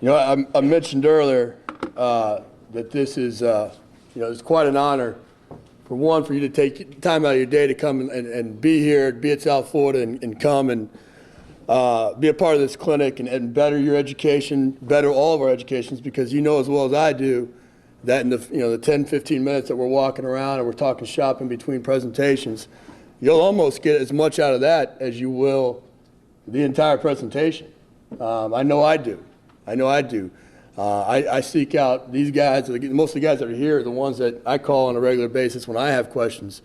I mentioned earlier that this is, it's quite an honor, for you to take time out of your day to come and be here, be at South Florida, and come and be a part of this clinic and better your education, better all of our educations, because you know as well as I do that in the 10, 15 minutes that we're walking around and we're talking shop in between presentations, you'll almost get as much out of that as you will the entire presentation. I know I do. I seek out these guys. Most of the guys that are here are the ones that I call on a regular basis when I have questions.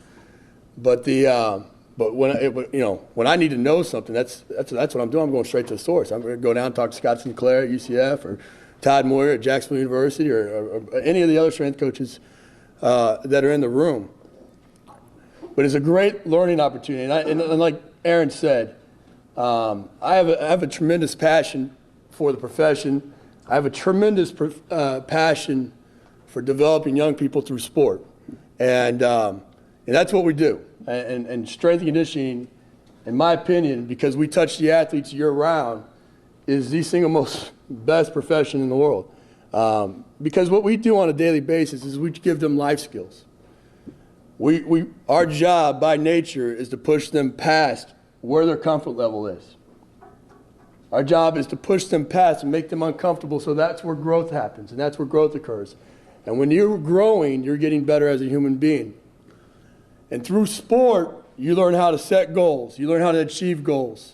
But when I need to know something, that's what I'm doing. I'm going straight to the source. I'm going to go down and talk to Scott Sinclair at UCF or Todd Moyer at Jacksonville University or any of the other strength coaches that are in the room. But it's a great learning opportunity. And like Aaron said, I have a tremendous passion for the profession. I have a tremendous passion for developing young people through sport. And that's what we do. And strength and conditioning, in my opinion, because we touch the athletes year-round, is the single most best profession in the world. Because what we do on a daily basis is we give them life skills. Our job by nature is to push them past where their comfort level is. Our job is to push them past and make them uncomfortable, so that's where growth happens and that's where growth occurs. And when you're growing, you're getting better as a human being. And through sport, you learn how to set goals. You learn how to achieve goals.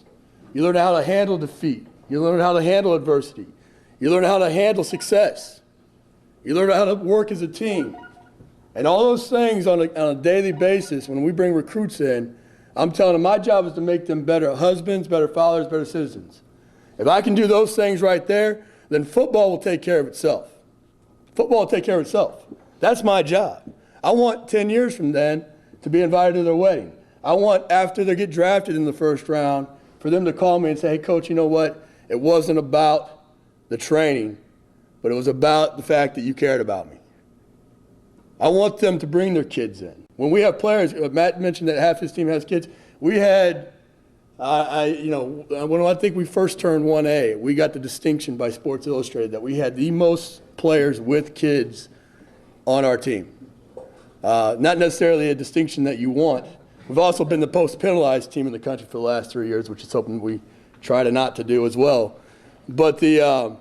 You learn how to handle defeat. You learn how to handle adversity. You learn how to handle success. You learn how to work as a team. And all those things on a daily basis, when we bring recruits in, I'm telling them my job is to make them better husbands, better fathers, better citizens. If I can do those things right there, then football will take care of itself. Football will take care of itself. That's my job. I want 10 years from then to be invited to their wedding. I want, after they get drafted in the first round, for them to call me and say, hey, Coach, you know what? It wasn't about the training, but it was about the fact that you cared about me. I want them to bring their kids in. When we have players, Matt mentioned that half his team has kids. We had, when I think we first turned 1A, we got the distinction by Sports Illustrated that we had the most players with kids on our team. Not necessarily a distinction that you want. We've also been the most penalized team in the country for the last 3 years, which is something we try to not to do as well. But the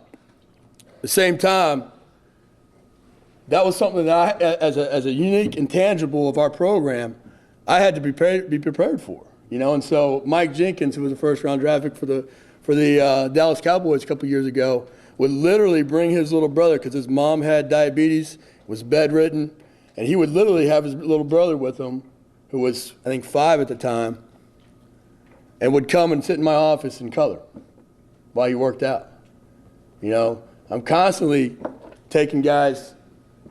same time, that was something that I, as a unique intangible of our program, I had to be prepared for. And so Mike Jenkins, who was a first-round draft pick for the Dallas Cowboys a couple years ago, would literally bring his little brother because his mom had diabetes, was bedridden, and he would literally have his little brother with him, who was, I think, 5 at the time, and would come and sit in my office and color while he worked out. I'm constantly taking guys,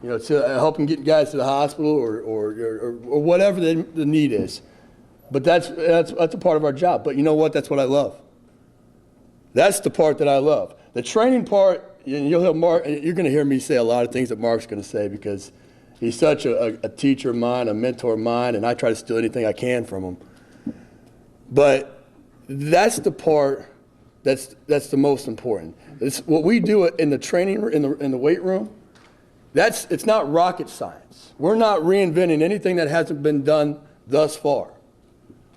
to helping get guys to the hospital or whatever the need is. But that's a part of our job. But you know what? That's what I love. That's the part that I love. The training part, and you'll hear Mark. You're going to hear me say a lot of things that Mark's going to say because he's such a teacher of mine, a mentor of mine, and I try to steal anything I can from him. But that's the part that's the most important. It's what we do in the training in the weight room. It's not rocket science. We're not reinventing anything that hasn't been done thus far.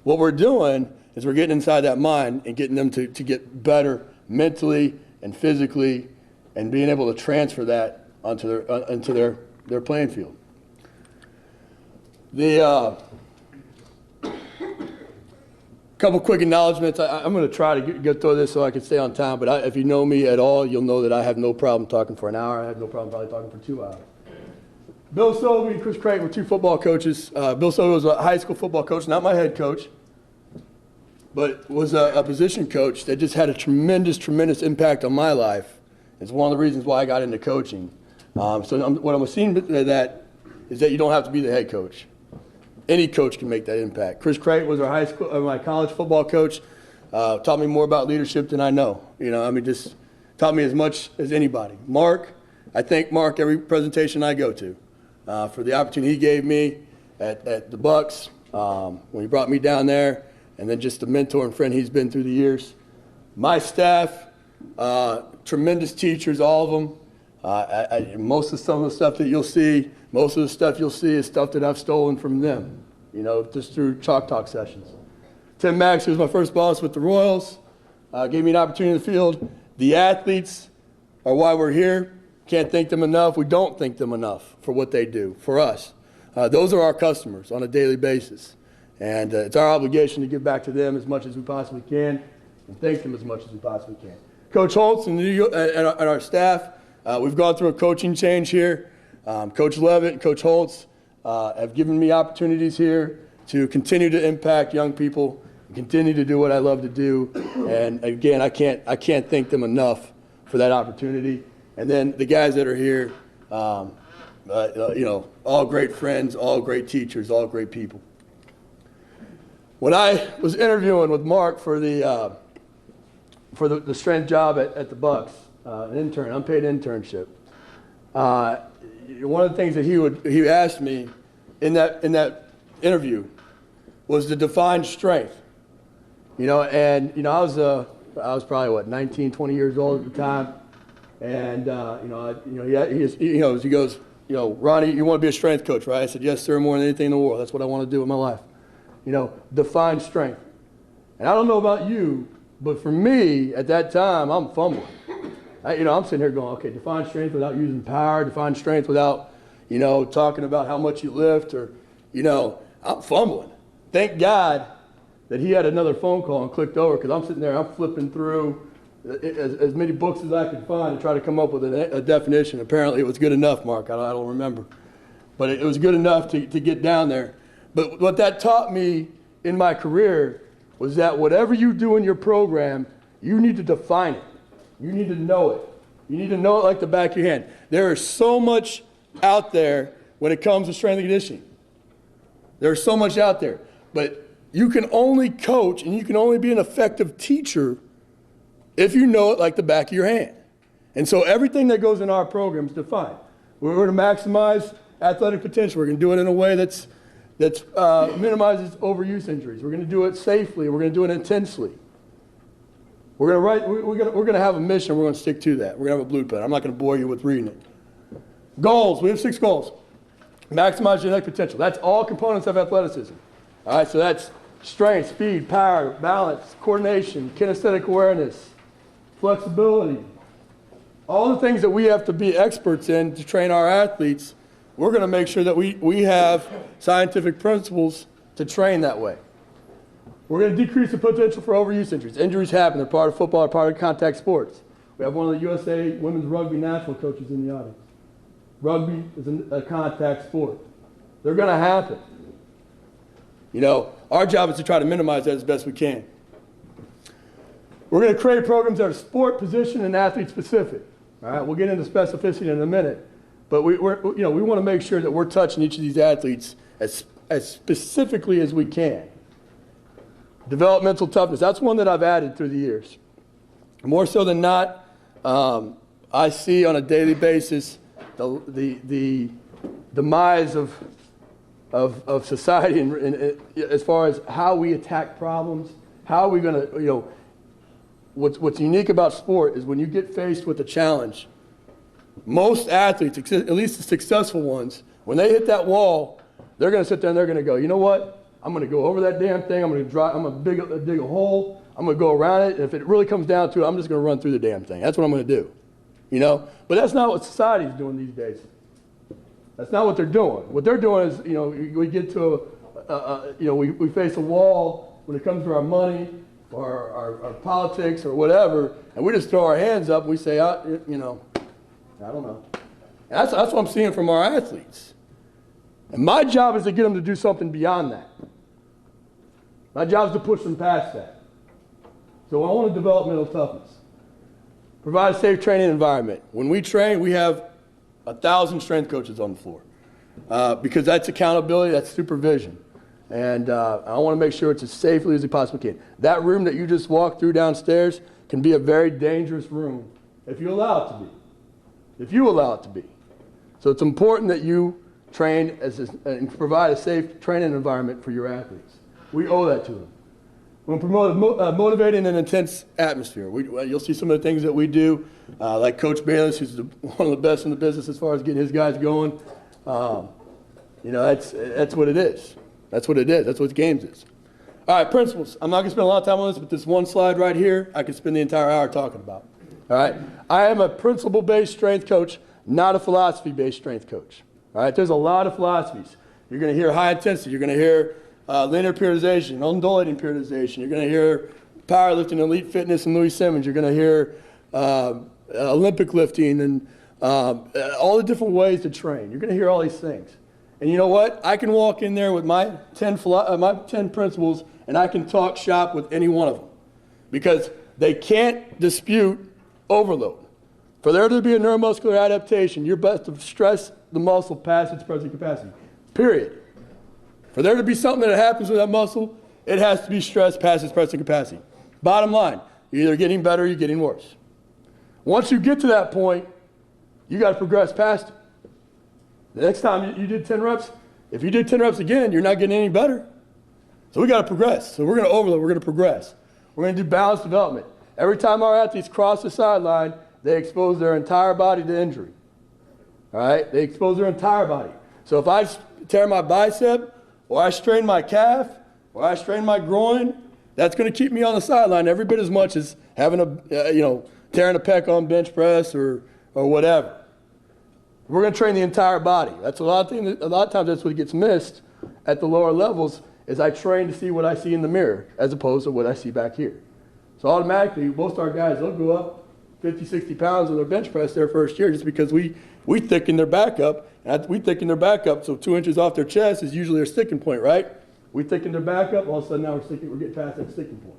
What we're doing is we're getting inside that mind and getting them to get better mentally and physically and being able to transfer that into their playing field. The couple quick acknowledgments. I'm going to try to get through this so I can stay on time, but if you know me at all, you'll know that I have no problem talking for an hour. I have no problem probably talking for 2 hours. Bill Sobey and Chris Creighton were 2 football coaches. Bill Sobey was a high school football coach, not my head coach, but was a position coach that just had a tremendous, tremendous impact on my life. It's one of the reasons why I got into coaching. What I'm seeing that is that you don't have to be the head coach. Any coach can make that impact. Chris Creighton was my college football coach. Taught me more about leadership than I know. Just taught me as much as anybody. Mark, I thank Mark every presentation I go to for the opportunity he gave me at the Bucks when he brought me down there, and then just the mentor and friend he's been through the years. My staff, Tremendous teachers, all of them. Some of the stuff that you'll see, most of the stuff you'll see is stuff that I've stolen from them, just through Chalk Talk sessions. Tim Max, who was my first boss with the Royals, gave me an opportunity in the field. The athletes are why we're here. Can't thank them enough. We don't thank them enough for what they do for us. Those are our customers on a daily basis. And it's our obligation to give back to them as much as we possibly can and thank them as much as we possibly can. Coach Holtz and our staff, we've gone through a coaching change here. Coach Levitt and Coach Holtz have given me opportunities here to continue to impact young people and continue to do what I love to do. And again, I can't thank them enough for that opportunity. And then the guys that are here, all great friends, all great teachers, all great people. When I was interviewing with Mark for the strength job at the Bucks, an unpaid internship, one of the things that he asked me in that interview was to define strength. I was probably 19, 20 years old at the time, and he goes, Ronnie, you want to be a strength coach, right? I said, yes, sir, more than anything in the world. That's what I want to do with my life. Define strength. And I don't know about you, but for me, at that time, I'm fumbling. I'm sitting here going, okay, define strength without using power, define strength without, talking about how much you lift, or, I'm fumbling. Thank God that he had another phone call and clicked over, because I'm sitting there, I'm flipping through as many books as I could find to try to come up with a definition. Apparently it was good enough, Mark, I don't remember. But it was good enough to get down there. But what that taught me in my career was that whatever you do in your program, you need to define it. You need to know it. You need to know it like the back of your hand. There is so much out there when it comes to strength and conditioning. There's so much out there. But you can only coach and you can only be an effective teacher if you know it like the back of your hand. And so everything that goes in our program is defined. We're going to maximize athletic potential. We're going to do it in a way that minimizes overuse injuries. We're going to do it safely. We're going to do it intensely. We're going to have a mission. We're going to stick to that. We're going to have a blueprint. I'm not going to bore you with reading it. Goals. We have 6 goals. Maximize genetic potential. That's all components of athleticism. All right, so that's strength, speed, power, balance, coordination, kinesthetic awareness, flexibility. All the things that we have to be experts in to train our athletes, we're going to make sure that we have scientific principles to train that way. We're going to decrease the potential for overuse injuries. Injuries happen. They're part of football, they're part of contact sports. We have one of the USA women's rugby national coaches in the audience. Rugby is a contact sport. They're going to happen. Our job is to try to minimize that as best we can. We're going to create programs that are sport, position, and athlete specific. All right, we'll get into specificity in a minute. But we want to make sure that we're touching each of these athletes as specifically as we can. Developmental toughness, that's one that I've added through the years. More so than not, I see on a daily basis the demise of society and as far as how we attack problems, how are we going to, what's unique about sport is when you get faced with a challenge, most athletes, at least the successful ones, when they hit that wall, they're going to sit there and they're going to go, you know what? I'm going to go over that damn thing. I'm going to dig a hole. I'm going to go around it. And if it really comes down to it, I'm just going to run through the damn thing. That's what I'm going to do. But that's not what society's doing these days. That's not what they're doing. What they're doing is, we get to we face a wall when it comes to our money or our politics or whatever, and we just throw our hands up and we say, I don't know. And that's what I'm seeing from our athletes. And my job is to get them to do something beyond that. My job is to push them past that. So I want to develop mental toughness. Provide a safe training environment. When we train, we have 1,000 strength coaches on the floor because that's accountability, that's supervision. And I want to make sure it's as safely as we possibly can. That room that you just walked through downstairs can be a very dangerous room if you allow it to be. If you allow it to be. So it's important that you train and provide a safe training environment for your athletes. We owe that to them. We want to promote a motivating and intense atmosphere. You'll see some of the things that we do, like Coach Bayless, who's one of the best in the business as far as getting his guys going. That's what it is. That's what it is. That's what games is. All right, principles. I'm not going to spend a lot of time on this, but this one slide right here, I could spend the entire hour talking about. All right? I am a principle-based strength coach, not a philosophy-based strength coach. All right? There's a lot of philosophies. You're going to hear high intensity. You're going to hear linear periodization, undulating periodization. You're going to hear powerlifting, elite fitness, and Louis Simmons. You're going to hear Olympic lifting and all the different ways to train. You're going to hear all these things. And you know what? I can walk in there with my 10 principles, and I can talk shop with any one of them because they can't dispute overload. For there to be a neuromuscular adaptation, you're best to stress the muscle past its present capacity, period. For there to be something that happens with that muscle, it has to be stressed past its present capacity. Bottom line, you're either getting better or you're getting worse. Once you get to that point, you got to progress past it. The next time you did 10 reps, if you did 10 reps again, you're not getting any better. So we got to progress. So we're going to overload, we're going to progress. We're going to do balanced development. Every time our athletes cross the sideline, they expose their entire body to injury. All right? They expose their entire body. So if I tear my bicep, or I strain my calf, or I strain my groin, that's going to keep me on the sideline every bit as much as having tearing a pec on bench press or whatever. We're going to train the entire body. That's a lot of times that's what gets missed at the lower levels is I train to see what I see in the mirror as opposed to what I see back here. So automatically, most of our guys, they'll go up 50, 60 pounds on their bench press their first year just because we thicken their back up. And we thicken their back up, so 2 inches off their chest is usually their sticking point, right? We thicken their back up, all of a sudden now we're getting past that sticking point.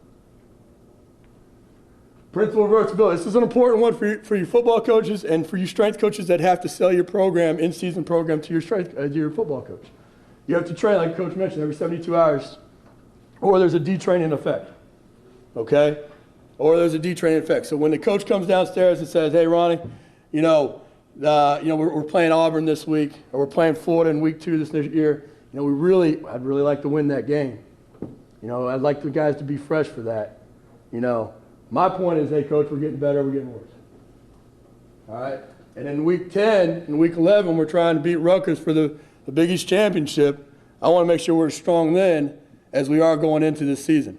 Principle reversibility. This is an important one for you football coaches and for you strength coaches that have to sell your program, in-season program to your football coach. You have to train, like Coach mentioned, every 72 hours, or there's a detraining effect, okay? Or there's a detraining effect. So when the coach comes downstairs and says, hey, Ronnie, we're playing Auburn this week, or we're playing Florida in week 2 this year, I'd really like to win that game. I'd like the guys to be fresh for that, My point is, hey, coach, we're getting better, we're getting worse. All right? And in week 10 and week 11, we're trying to beat Rutgers for the Big East Championship. I want to make sure we're as strong then as we are going into this season.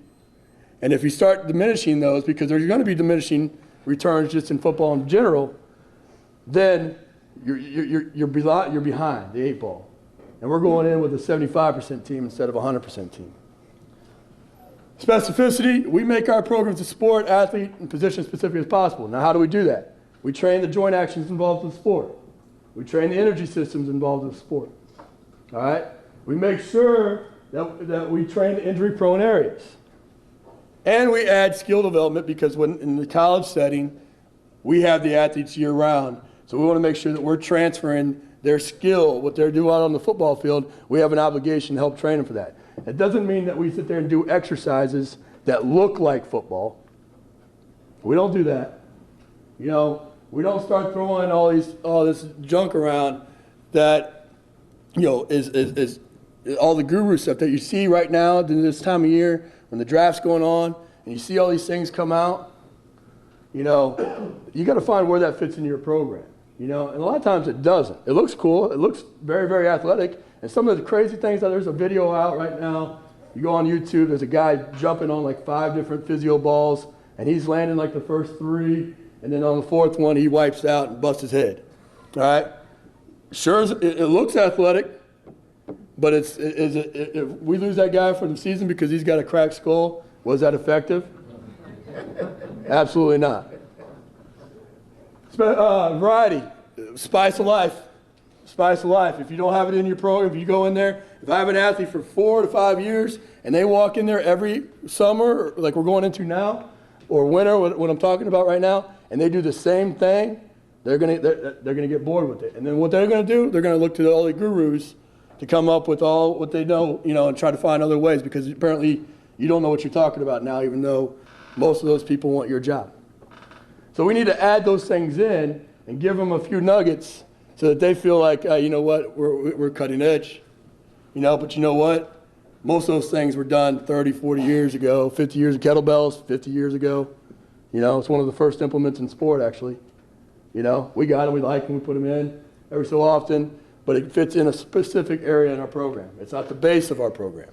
And if you start diminishing those, because there's going to be diminishing returns just in football in general, then you're behind the 8 ball. And we're going in with a 75% team instead of a 100% team. Specificity, we make our programs as sport, athlete, and position specific as possible. Now, how do we do that? We train the joint actions involved in the sport. We train the energy systems involved in the sport. All right? We make sure that we train the injury-prone areas. And we add skill development because when in the college setting, we have the athletes year-round. So we want to make sure that we're transferring their skill, what they're doing out on the football field. We have an obligation to help train them for that. It doesn't mean that we sit there and do exercises that look like football. We don't do that. We don't start throwing all this junk around that, is all the guru stuff that you see right now in this time of year when the draft's going on and you see all these things come out. You got to find where that fits into your program. And a lot of times it doesn't. It looks cool. It looks very, very athletic. And some of the crazy things, there's a video out right now. You go on YouTube, there's a guy jumping on like 5 different physio balls, and he's landing like the first 3, and then on the 4th one, he wipes out and busts his head. All right? Sure, it looks athletic, but if we lose that guy for the season because he's got a cracked skull, was that effective? Absolutely not. Variety, spice of life. Spice of life. If you don't have it in your program, if you go in there, if I have an athlete for 4 to 5 years and they walk in there every summer, like we're going into now, or winter, what I'm talking about right now, and they do the same thing, they're gonna get bored with it. And then what they're gonna do, they're gonna look to all the gurus to come up with all what they know, and try to find other ways because apparently you don't know what you're talking about now, even though most of those people want your job. So we need to add those things in and give them a few nuggets so that they feel like, we're cutting edge. But you know what? Most of those things were done 30, 40 years ago, 50 years of kettlebells, 50 years ago. You know, it's one of the first implements in sport, actually. You know, we got them, we like them, we put them in every so often, but it fits in a specific area in our program. It's not the base of our program.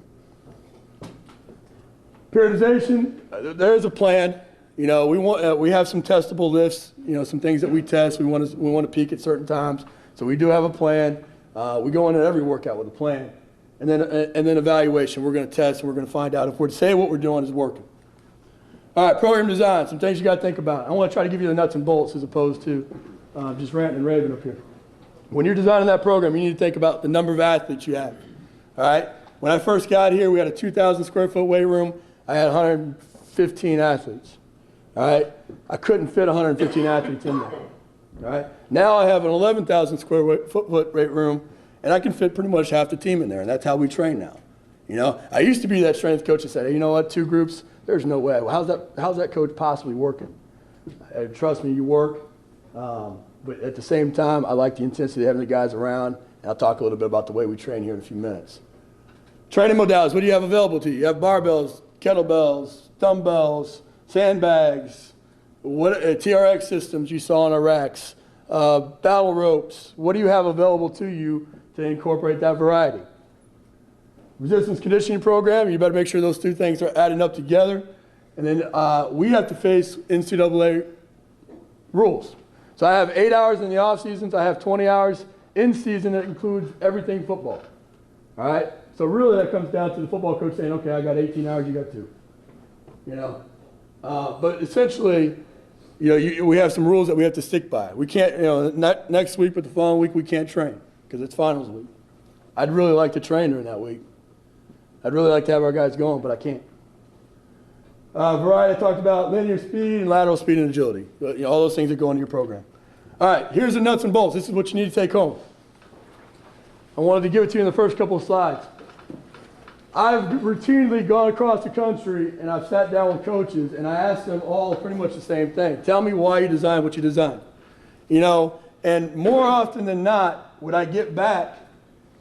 Periodization, there's a plan. You know, we have some testable lifts, you know, some things that we test. We want to peak at certain times. So we do have a plan. We go into every workout with a plan. And then evaluation. We're going to test and we're going to find out if we're to say what we're doing is working. All right, program design, some things you got to think about. I want to try to give you the nuts and bolts as opposed to just ranting and raving up here. When you're designing that program, you need to think about the number of athletes you have. All right? When I first got here, we had a 2,000 square foot weight room. I had 115 athletes. All right? I couldn't fit 115 athletes in there. All right? Now I have an 11,000 square foot weight room, and I can fit pretty much half the team in there, and that's how we train now. You know, I used to be that strength coach that said, hey, you know what, 2 groups, there's no way. Well, how's that coach possibly working? Trust me, you work. But at the same time, I like the intensity of having the guys around, and I'll talk a little bit about the way we train here in a few minutes. Training modalities, what do you have available to you? You have barbells, kettlebells, dumbbells, sandbags, TRX systems you saw on our racks, battle ropes. What do you have available to you to incorporate that variety? Resistance conditioning program, you better make sure those 2 things are adding up together. And then we have to face NCAA rules. So I have 8 hours in the off seasons. I have 20 hours in season that includes everything football. All right? So really that comes down to the football coach saying, okay, I got 18 hours, you got 2. You know? But essentially, you know, we have some rules that we have to stick by. We can't, you know, next week but the following week we can't train because it's finals week. I'd really like to train during that week. I'd really like to have our guys going, but I can't. Variety, I talked about linear speed and lateral speed and agility. You know, all those things that go into your program. All right, here's the nuts and bolts. This is what you need to take home. I wanted to give it to you in the first couple of slides. I've routinely gone across the country and I've sat down with coaches and I asked them all pretty much the same thing. Tell me why you designed what you designed. You know, and more often than not, what I get back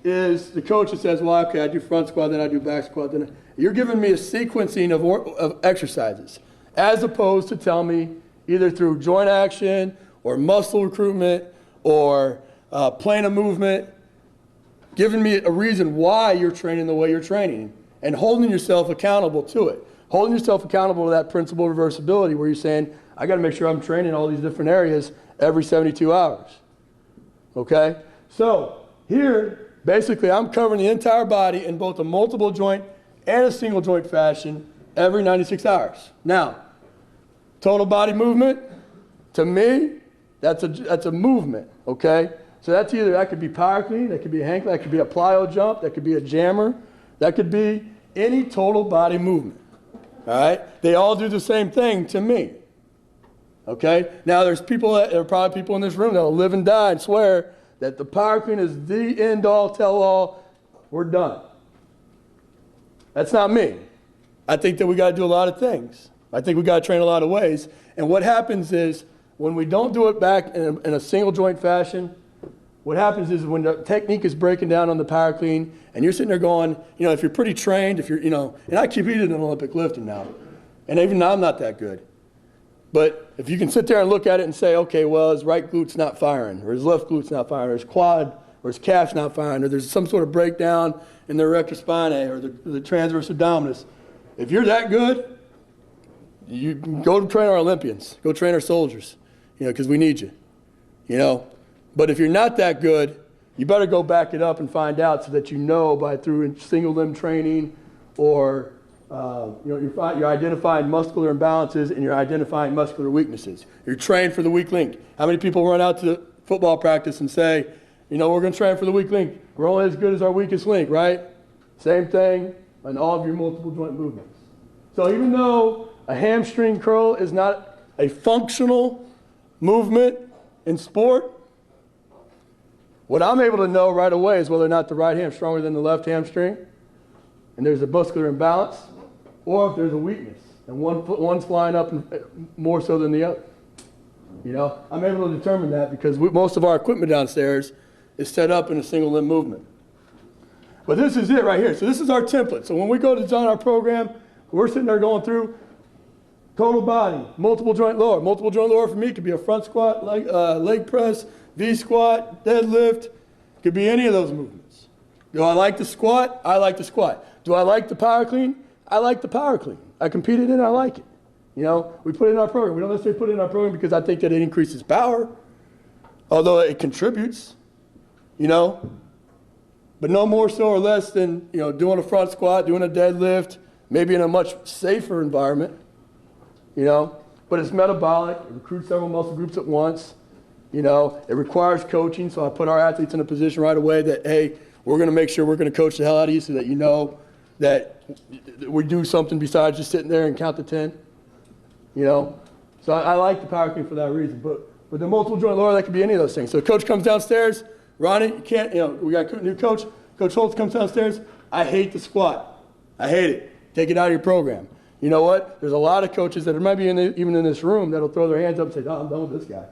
is the coach that says, well, okay, I do front squat, then I do back squat. Then you're giving me a sequencing of exercises as opposed to tell me either through joint action or muscle recruitment or plane of movement, giving me a reason why you're training the way you're training and holding yourself accountable to it. Holding yourself accountable to that principle of reversibility where you're saying, I got to make sure I'm training all these different areas every 72 hours. Okay? So here, basically, I'm covering the entire body in both a multiple joint and a single joint fashion every 96 hours. Now, total body movement, to me, that's a movement, okay? So that's either, that could be power clean, that could be a hang, that could be a plyo jump, that could be a jammer, that could be any total body movement, all right? They all do the same thing to me, okay? Now, there are probably people in this room that will live and die and swear that the power clean is the end-all, tell-all, we're done. That's not me. I think that we got to do a lot of things. I think we got to train a lot of ways. And what happens is when we don't do it back in a single joint fashion, what happens is when the technique is breaking down on the power clean and you're sitting there going, you know, if you're pretty trained, if you're, you know, and I competed in Olympic lifting now, and even now I'm not that good. But if you can sit there and look at it and say, okay, well, his right glute's not firing, or his left glute's not firing, or his quad, or his calf's not firing, or there's some sort of breakdown in the erector spinae, or the transverse abdominis. If you're that good, you go train our Olympians, go train our soldiers, you know, because we need you, you know. But if you're not that good, you better go back it up and find out so that you know through single limb training or you know, you're identifying muscular imbalances and you're identifying muscular weaknesses. You're trained for the weak link. How many people run out to football practice and say, you know, we're going to train for the weak link. We're only as good as our weakest link, right? Same thing on all of your multiple joint movements. So even though a hamstring curl is not a functional movement in sport, what I'm able to know right away is whether or not the right ham's stronger than the left hamstring, and there's a muscular imbalance, or if there's a weakness, and one's flying up more so than the other. You know, I'm able to determine that because most of our equipment downstairs is set up in a single limb movement. But this is it right here. So this is our template. So when we go to design our program, we're sitting there going through total body, multiple joint lower. Multiple joint lower for me could be a front squat, leg press, V squat, deadlift. Could be any of those movements. Do I like the squat? I like the squat. Do I like the power clean? I like the power clean. I competed in it, I like it. You know, we put it in our program. We don't necessarily put it in our program because I think that it increases power, although it contributes, you know, but no more so or less than, you know, doing a front squat, doing a deadlift, maybe in a much safer environment, you know, but it's metabolic. It recruits several muscle groups at once. You know, it requires coaching, so I put our athletes in a position right away that, hey, we're going to make sure we're going to coach the hell out of you so that you know that we do something besides just sitting there and count to 10. You know, so I like the power clean for that reason. But with the multiple joint lower, that could be any of those things. So a coach comes downstairs, Ronnie, you can't, you know, we got a new coach. Coach Holtz comes downstairs. I hate the squat. I hate it. Take it out of your program. You know what? There's a lot of coaches that might be even in this room that'll throw their hands up and say, "Oh, I'm done with this guy."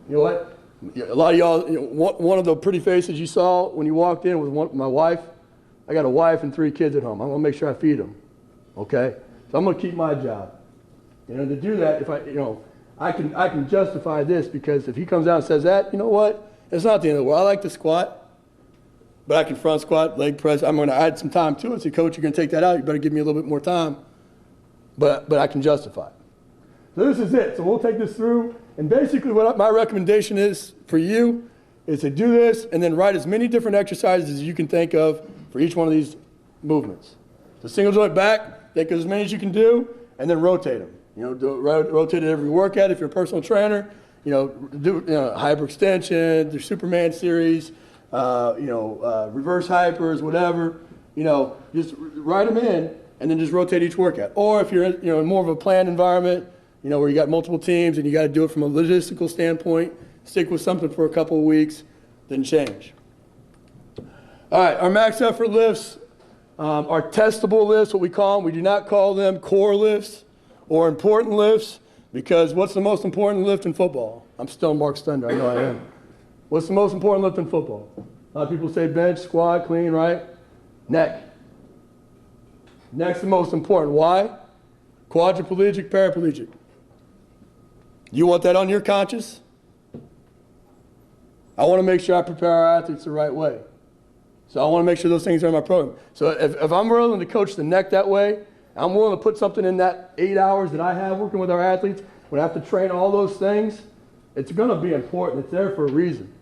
You know what? A lot of y'all, you know, one of the pretty faces you saw when you walked in was my wife. I got a wife and 3 kids at home. I'm gonna make sure I feed them. Okay? So I'm gonna keep my job. You know, to do that, if I can justify this because if he comes out and says that, you know what? It's not the end of the world. I like to squat, but I can front squat, leg press. I'm going to add some time to it. So, coach, you're going to take that out. You better give me a little bit more time, but I can justify it. So this is it. So we'll take this through, and basically what my recommendation is for you is to do this and then write as many different exercises as you can think of for each one of these movements. So single joint back, think of as many as you can do, and then rotate them. You know, rotate it every workout if you're a personal trainer. You know, do hyperextension, the Superman series, reverse hypers, whatever. You know, just write them in and then just rotate each workout. Or if you're in more of a planned environment, you know, where you got multiple teams and you got to do it from a logistical standpoint, stick with something for a couple of weeks, then change. All right, our max effort lifts, our testable lifts, what we call them. We do not call them core lifts or important lifts, because what's the most important lift in football? I'm still Mark Stunder, I know I am. What's the most important lift in football? A lot of people say bench, squat, clean, right? Neck. Neck's the most important. Why? Quadriplegic, paraplegic. You want that on your conscience? I want to make sure I prepare our athletes the right way. So I want to make sure those things are in my program. So if I'm willing to coach the neck that way, I'm willing to put something in that 8 hours that I have working with our athletes, when I have to train all those things, it's going to be important. It's there for a reason.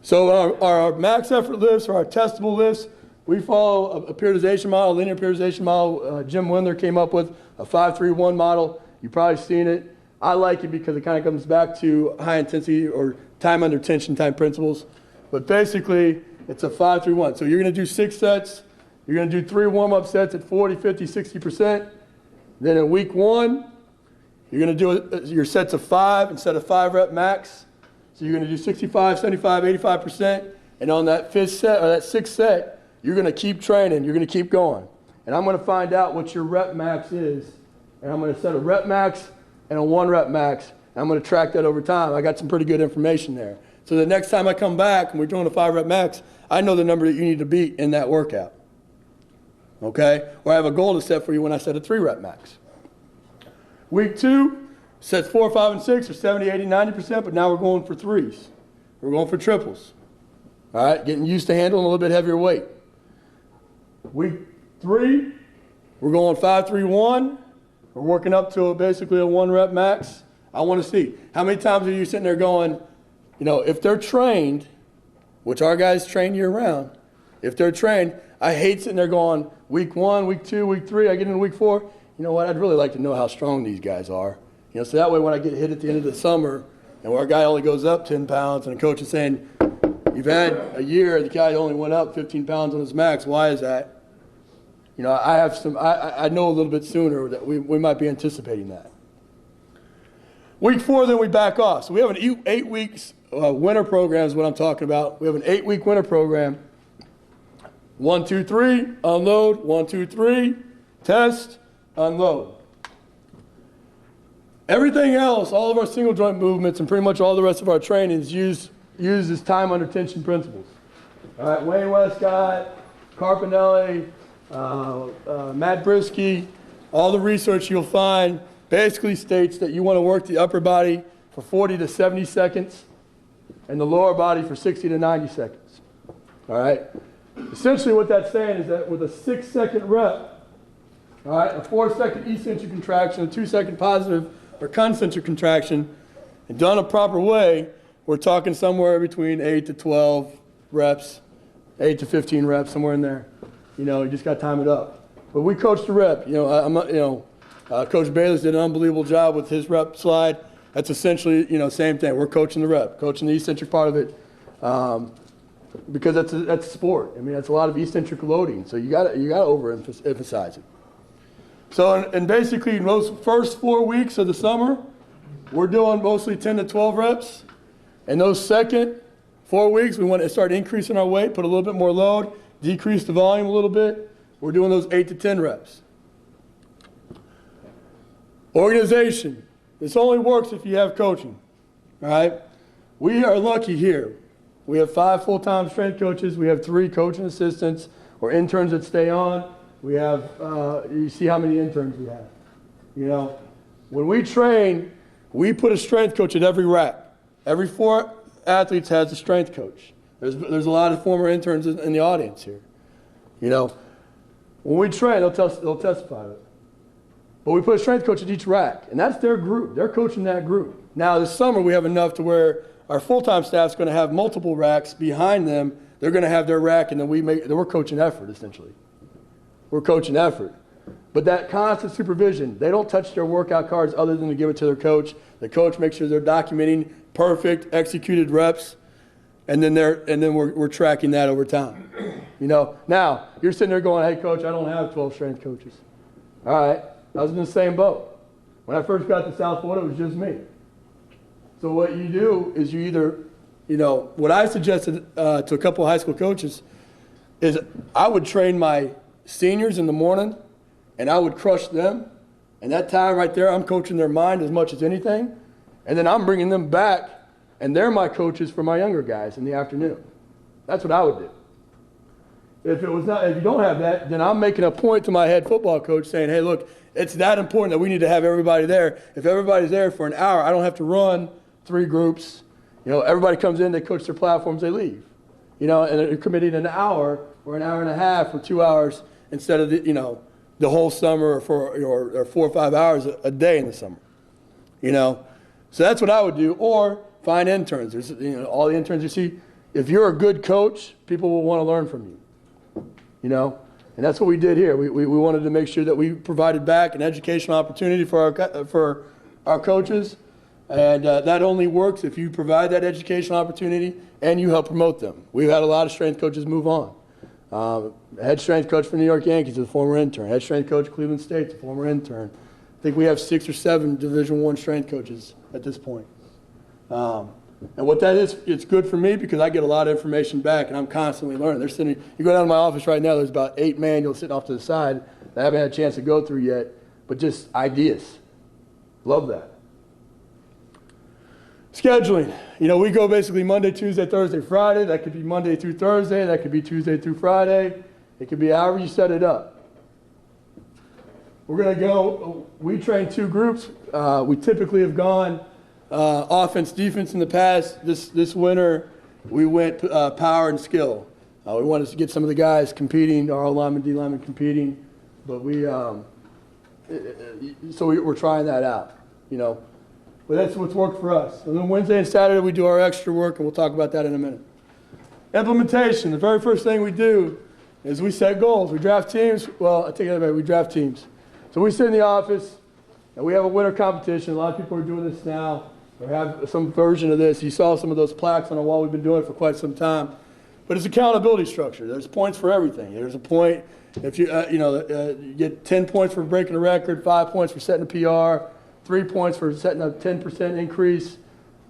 So our max effort lifts or our testable lifts, we follow a periodization model, a linear periodization model. Jim Windler came up with a 5-3-1 model. You've probably seen it. I like it because it kind of comes back to high intensity or time under tension type principles. But basically, it's a 5-3-1. So you're going to do 6 sets. You're going to do 3 warm-up sets at 40, 50, 60%. Then in week 1, you're going to do your sets of 5 instead of 5 rep max. So you're going to do 65, 75, 85%. And on that 5th set or that 6th set, you're going to keep training. You're going to keep going. And I'm going to find out what your rep max is. And I'm going to set a rep max and a 1 rep max. And I'm going to track that over time. I got some pretty good information there. So the next time I come back and we're doing a 5 rep max, I know the number that you need to beat in that workout. Okay? Or I have a goal to set for you when I set a 3 rep max. Week 2, sets 4, 5, and 6 are 70, 80, 90%, but now we're going for 3s. We're going for triples. All right? Getting used to handling a little bit heavier weight. Week 3, we're going 5-3-1. We're working up to basically a 1 rep max. I want to see, how many times are you sitting there going, you know, if they're trained, which our guys train year round, if they're trained, I hate sitting there going, week 1, week 2, week 3, I get into week 4, you know what, I'd really like to know how strong these guys are. You know, so that way when I get hit at the end of the summer and where a guy only goes up 10 pounds and a coach is saying, you've had a year, the guy only went up 15 pounds on his max, why is that? You know, I know a little bit sooner that we might be anticipating that. Week 4, then we back off. So we have an 8 weeks winter program is what I'm talking about. We have an 8-week winter program. 1, 2, 3, unload. 1, 2, 3, test, unload. Everything else, all of our single joint movements and pretty much all the rest of our training is used as time under tension principles. All right, Wayne Westcott, Carpinelli, Matt Brisky, all the research you'll find basically states that you want to work the upper body for 40 to 70 seconds and the lower body for 60 to 90 seconds. All right? Essentially what that's saying is that with a 6-second rep, all right, a 4-second eccentric contraction, a 2-second positive or concentric contraction, and done a proper way, we're talking somewhere between 8 to 12 reps, 8 to 15 reps, somewhere in there. You know, you just got to time it up. But we coach the rep. You know, Coach Bayless did an unbelievable job with his rep slide. That's essentially, you know, same thing. We're coaching the rep, coaching the eccentric part of it, because that's a sport. I mean, that's a lot of eccentric loading, so you got to overemphasize it. So, and basically, in those first 4 weeks of the summer, we're doing mostly 10 to 12 reps. And those second 4 weeks, we want to start increasing our weight, put a little bit more load, decrease the volume a little bit. We're doing those 8 to 10 reps. Organization. This only works if you have coaching. All right? We are lucky here. We have 5 full-time strength coaches. We have 3 coaching assistants or interns that stay on. We have, you see how many interns we have. You know, when we train, we put a strength coach at every rack. Every 4 athletes has a strength coach. There's a lot of former interns in the audience here. You know, when we train, they'll testify to it. But we put a strength coach at each rack, and that's their group. They're coaching that group. Now, this summer, we have enough to where our full-time staff's going to have multiple racks behind them. They're going to have their rack, and then we're coaching effort, essentially. We're coaching effort. But that constant supervision, they don't touch their workout cards other than to give it to their coach. The coach makes sure they're documenting perfect executed reps, and then we're tracking that over time. You know, now you're sitting there going, "Hey, coach, I don't have 12 strength coaches." All right, I was in the same boat. When I first got to South Florida, it was just me. So what you do is you either, you know, what I suggested to a couple of high school coaches is I would train my seniors in the morning, and I would crush them. And that time right there, I'm coaching their mind as much as anything. And then I'm bringing them back, and they're my coaches for my younger guys in the afternoon. That's what I would do. If you don't have that, then I'm making a point to my head football coach saying, "Hey, look, it's that important that we need to have everybody there. If everybody's there for an hour, I don't have to run 3 groups. You know, everybody comes in, they coach their platforms, they leave. You know, and they're committing an hour or an hour and a half or 2 hours instead of the whole summer or 4 or 5 hours a day in the summer. You know, so that's what I would do. Or find interns. There's, you know, all the interns you see. If you're a good coach, people will want to learn from you. You know, and that's what we did here. We wanted to make sure that we provided back an educational opportunity for our coaches, and that only works if you provide that educational opportunity and you help promote them. We've had a lot of strength coaches move on. Head strength coach for New York Yankees is a former intern. Head strength coach Cleveland State's a former intern. I think we have 6 or 7 Division I strength coaches at this point. And what that is, it's good for me because I get a lot of information back, and I'm constantly learning. They're sitting. You go down to my office right now. There's about 8 manuals sitting off to the side that I haven't had a chance to go through yet, but just ideas. Love that. Scheduling. You know, we go basically Monday, Tuesday, Thursday, Friday. That could be Monday through Thursday. That could be Tuesday through Friday. It could be however you set it up. We're going to go. We train 2 groups. We typically have gone offense, defense in the past. This winter, we went power and skill. We wanted to get some of the guys competing, our linemen, D linemen competing, but we're trying that out, you know. But that's what's worked for us. And then Wednesday and Saturday, we do our extra work, and we'll talk about that in a minute. Implementation. The very first thing we do is we set goals. We draft teams. Well, I take that back. We draft teams. So we sit in the office, and we have a winter competition. A lot of people are doing this now. Or have some version of this. You saw some of those plaques on the wall. We've been doing it for quite some time. But it's accountability structure. There's points for everything. There's a point if you you get 10 points for breaking a record, 5 points for setting a PR, 3 points for setting a 10% increase.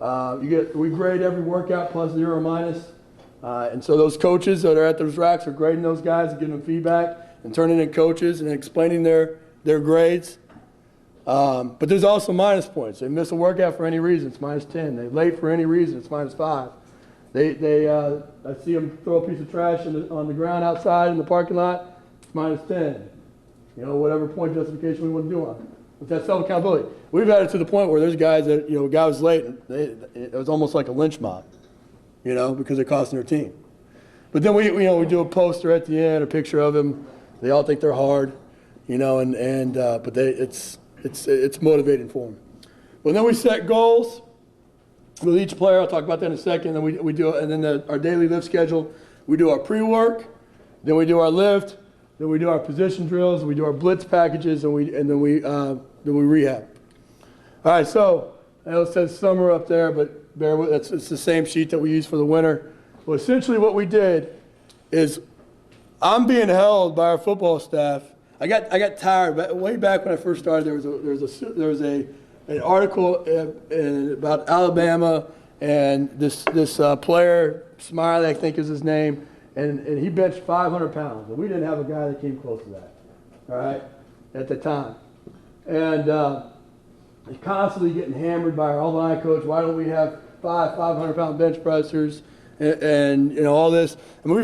We grade every workout plus 0 or minus. And so those coaches that are at those racks are grading those guys and giving them feedback and turning in coaches and explaining their grades. But there's also minus points. They miss a workout for any reason, it's -10. They're late for any reason, it's -5. I see them throw a piece of trash on the ground outside in the parking lot, it's -10. You know, whatever point justification we want to do on it. But that's self-accountability. We've had it to the point where there's guys that, you know, a guy was late, and it was almost like a lynch mob, you know, because they're costing their team. But then we do a poster at the end, a picture of him. They all think they're hard, you know, but it's motivating for them. But then we set goals with each player. I'll talk about that in a second. And then we do, and then our daily lift schedule. We do our pre-work, then we do our lift, then we do our position drills, we do our blitz packages, and then we rehab. All right, so I know it says summer up there, but bear with it's the same sheet that we use for the winter. Well, essentially what we did is I'm being held by our football staff. I got tired, but way back when I first started, there was an article about Alabama and this player, Smiley, I think is his name, and he benched 500 pounds, and we didn't have a guy that came close to that, all right, at the time. And he's constantly getting hammered by our O-line coach. Why don't we have 500-pound bench pressers and you know all this? I mean,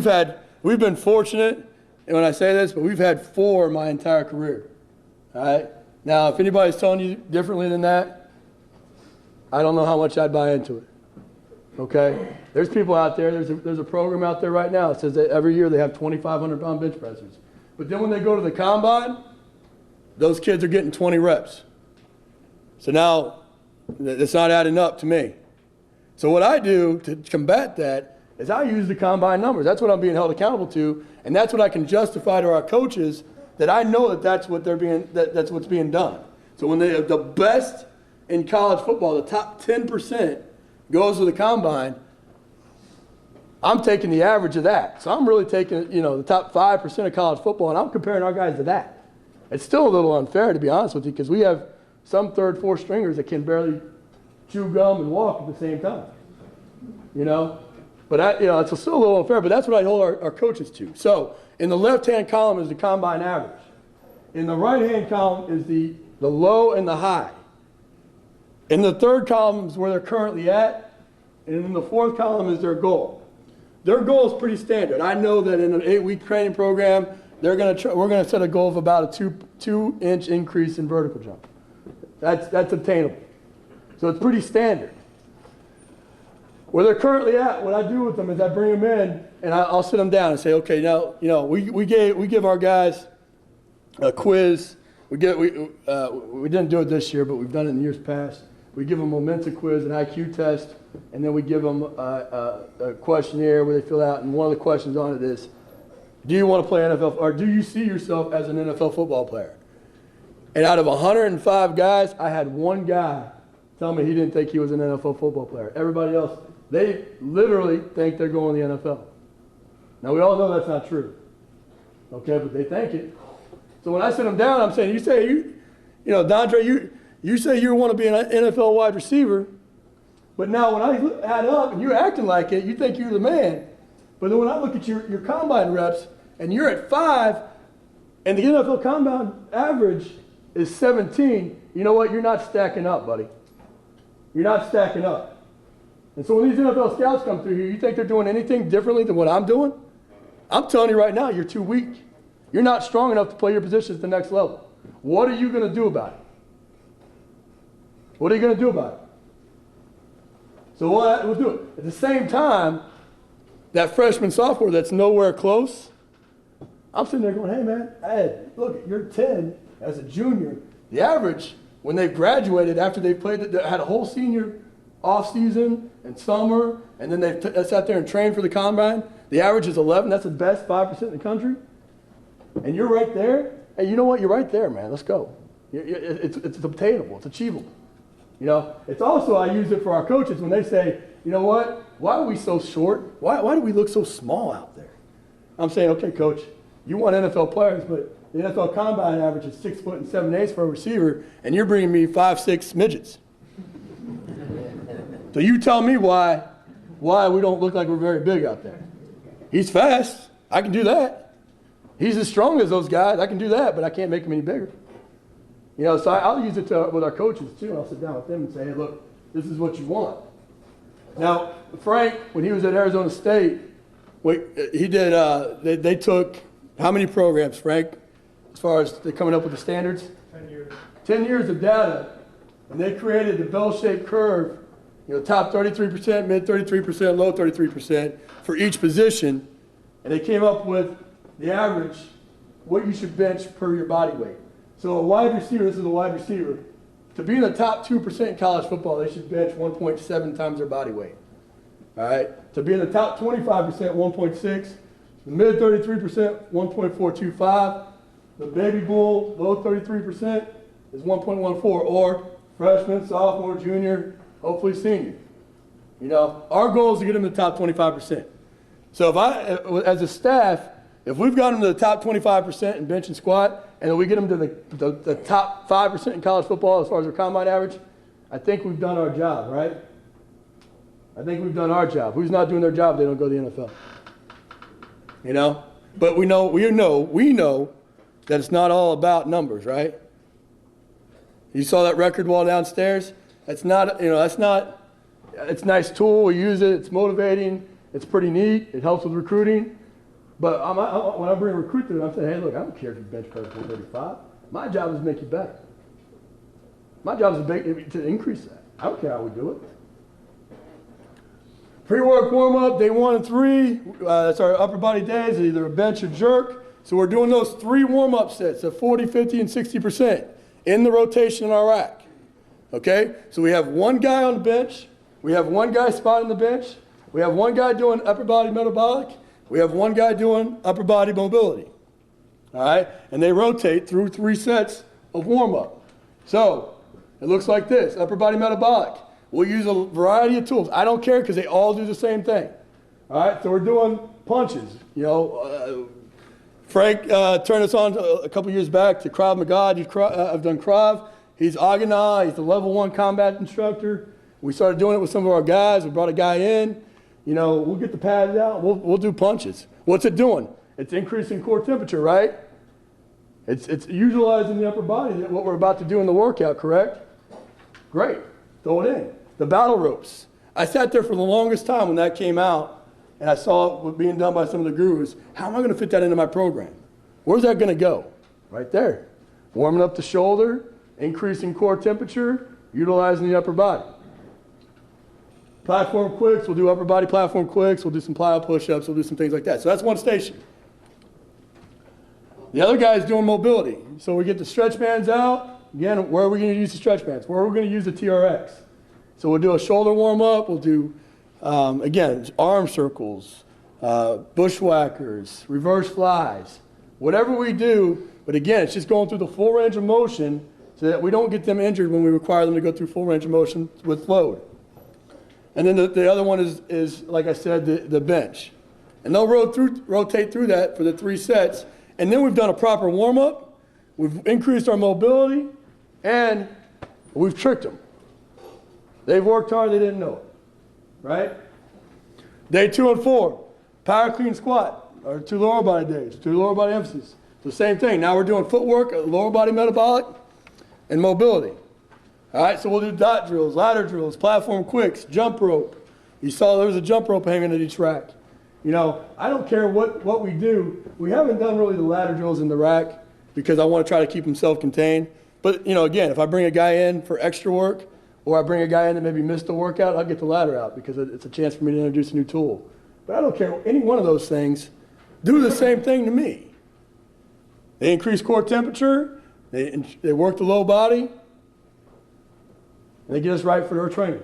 we've been fortunate, and when I say this, but we've had 4 my entire career, all right? Now, if anybody's telling you differently than that, I don't know how much I'd buy into it, okay? There's people out there, there's a program out there right now that says that every year they have 2,500-pound bench pressers. But then when they go to the combine, those kids are getting 20 reps. So now, it's not adding up to me. So what I do to combat that is I use the combine numbers. That's what I'm being held accountable to, and that's what I can justify to our coaches that I know that's what's being done. So when the best in college football, the top 10% goes to the combine, I'm taking the average of that. So I'm really taking, you know, the top 5% of college football, and I'm comparing our guys to that. It's still a little unfair, to be honest with you, because we have some 3rd, 4th stringers that can barely chew gum and walk at the same time, you know? But it's still a little unfair, but that's what I hold our coaches to. So in the left-hand column is the combine average. In the right-hand column is the low and the high. In the 3rd column is where they're currently at, and in the 4th column is their goal. Their goal is pretty standard. I know that in an 8-week training program, we're going to set a goal of about a 2-inch increase in vertical jump. That's obtainable. So it's pretty standard. Where they're currently at, what I do with them is I bring them in and I'll sit them down and say, okay, now, you know, we give our guys a quiz. We didn't do it this year, but we've done it in years past. We give them a Momentum quiz, an IQ test, and then we give them a questionnaire where they fill out, and one of the questions on it is, do you want to play NFL, or do you see yourself as an NFL football player? And out of 105 guys, I had one guy tell me he didn't think he was an NFL football player. Everybody else, they literally think they're going to the NFL. Now, we all know that's not true, okay, but they think it. So when I sit them down, I'm saying, you know, Dondre, you say you want to be an NFL wide receiver, but now when I add up and you're acting like it, you think you're the man. But then when I look at your combine reps and you're at 5 and the NFL combine average is 17, you know what? You're not stacking up, buddy. You're not stacking up. And so when these NFL scouts come through here, you think they're doing anything differently than what I'm doing? I'm telling you right now, you're too weak. You're not strong enough to play your position at the next level. What are you going to do about it? What are you going to do about it? So we'll do it. At the same time, that freshman, sophomore that's nowhere close, I'm sitting there going, hey, man, Ed, look, you're 10 as a junior. The average, when they've graduated, after they've had a whole senior off season and summer, and then they've sat there and trained for the combine, the average is 11. That's the best 5% in the country. And you're right there. Hey, you know what? You're right there, man. Let's go. It's obtainable. It's achievable. You know, it's also, I use it for our coaches when they say, you know what? Why are we so short? Why do we look so small out there? I'm saying, okay, coach, you want NFL players, but the NFL combine average is 6 foot and 7/8 for a receiver, and you're bringing me 5'6" midgets. So you tell me why we don't look like we're very big out there. He's fast. I can do that. He's as strong as those guys. I can do that, but I can't make him any bigger. You know, so I'll use it with our coaches too. I'll sit down with them and say, hey, look, this is what you want. Now, Frank, when he was at Arizona State, he did, they took how many programs, Frank, as far as they're coming up with the standards? 10 years. 10 years of data, and they created the bell-shaped curve, top 33%, mid 33%, low 33% for each position, and they came up with the average, what you should bench per your body weight. So a wide receiver, this is a wide receiver, to be in the top 2% in college football, they should bench 1.7 times their body weight. All right? To be in the top 25%, 1.6. The mid 33%, 1.425. The baby bull, low 33%, is 1.14. Or freshman, sophomore, junior, hopefully senior. Our goal is to get them to the top 25%. So as a staff, if we've got them to the top 25% in bench and squat, and then we get them to the top 5% in college football as far as their combine average, I think we've done our job, right? I think we've done our job. Who's not doing their job, they don't go to the NFL. But we know that it's not all about numbers, right? You saw that record wall downstairs? It's not, it's a nice tool, we use it, it's motivating, it's pretty neat, it helps with recruiting. But when I bring a recruit to them, I'm saying, hey, look, I don't care if you bench press 435. My job is to make you better. My job is to increase that. I don't care how we do it. Pre-work warm-up, day 1 and 3. That's our upper body days, either a bench or jerk. So we're doing those 3 warm-up sets of 40, 50, and 60% in the rotation in our rack. Okay? So we have one guy on the bench. We have one guy spotting the bench. We have one guy doing upper body metabolic. We have one guy doing upper body mobility, all right? And they rotate through 3 sets of warm-up. So it looks like this, upper body metabolic. We'll use a variety of tools. I don't care because they all do the same thing, all right? So we're doing punches. Frank turned us on a couple years back to Krav Maga. I've done Krav. He's Agana. He's the level 1 combat instructor. We started doing it with some of our guys. We brought a guy in. We'll get the pads out, we'll do punches. What's it doing? It's increasing core temperature, right? It's utilizing the upper body, what we're about to do in the workout, correct? Great, throw it in. The battle ropes. I sat there for the longest time when that came out, and I saw it being done by some of the gurus. How am I gonna fit that into my program? Where's that gonna go? Right there. Warming up the shoulder, increasing core temperature, utilizing the upper body. Platform quicks, we'll do upper body platform quicks, we'll do some plyo push-ups, we'll do some things like that. So that's one station. The other guy is doing mobility. So we get the stretch bands out. Again, where are we going to use the stretch bands? Where are we going to use the TRX? So we'll do a shoulder warm-up, we'll do, again, arm circles, bushwhackers, reverse flies, whatever we do, but again, it's just going through the full range of motion so that we don't get them injured when we require them to go through full range of motion with load. And then the other one is like I said, the bench. And they'll rotate through that for the 3 sets. And then we've done a proper warm-up, we've increased our mobility, and we've tricked them. They've worked hard, they didn't know it, right? Day 2 and 4, power clean squat, our 2 lower body days, 2 lower body emphases. The same thing, now we're doing footwork, lower body metabolic, and mobility. All right, so we'll do dot drills, ladder drills, platform quicks, jump rope. You saw there was a jump rope hanging at each rack. I don't care what we do. We haven't done really the ladder drills in the rack because I want to try to keep them self-contained. But, again, if I bring a guy in for extra work or I bring a guy in that maybe missed the workout, I'll get the ladder out because it's a chance for me to introduce a new tool. But I don't care. Any one of those things do the same thing to me. They increase core temperature. They work the low body. And they get us right for our training.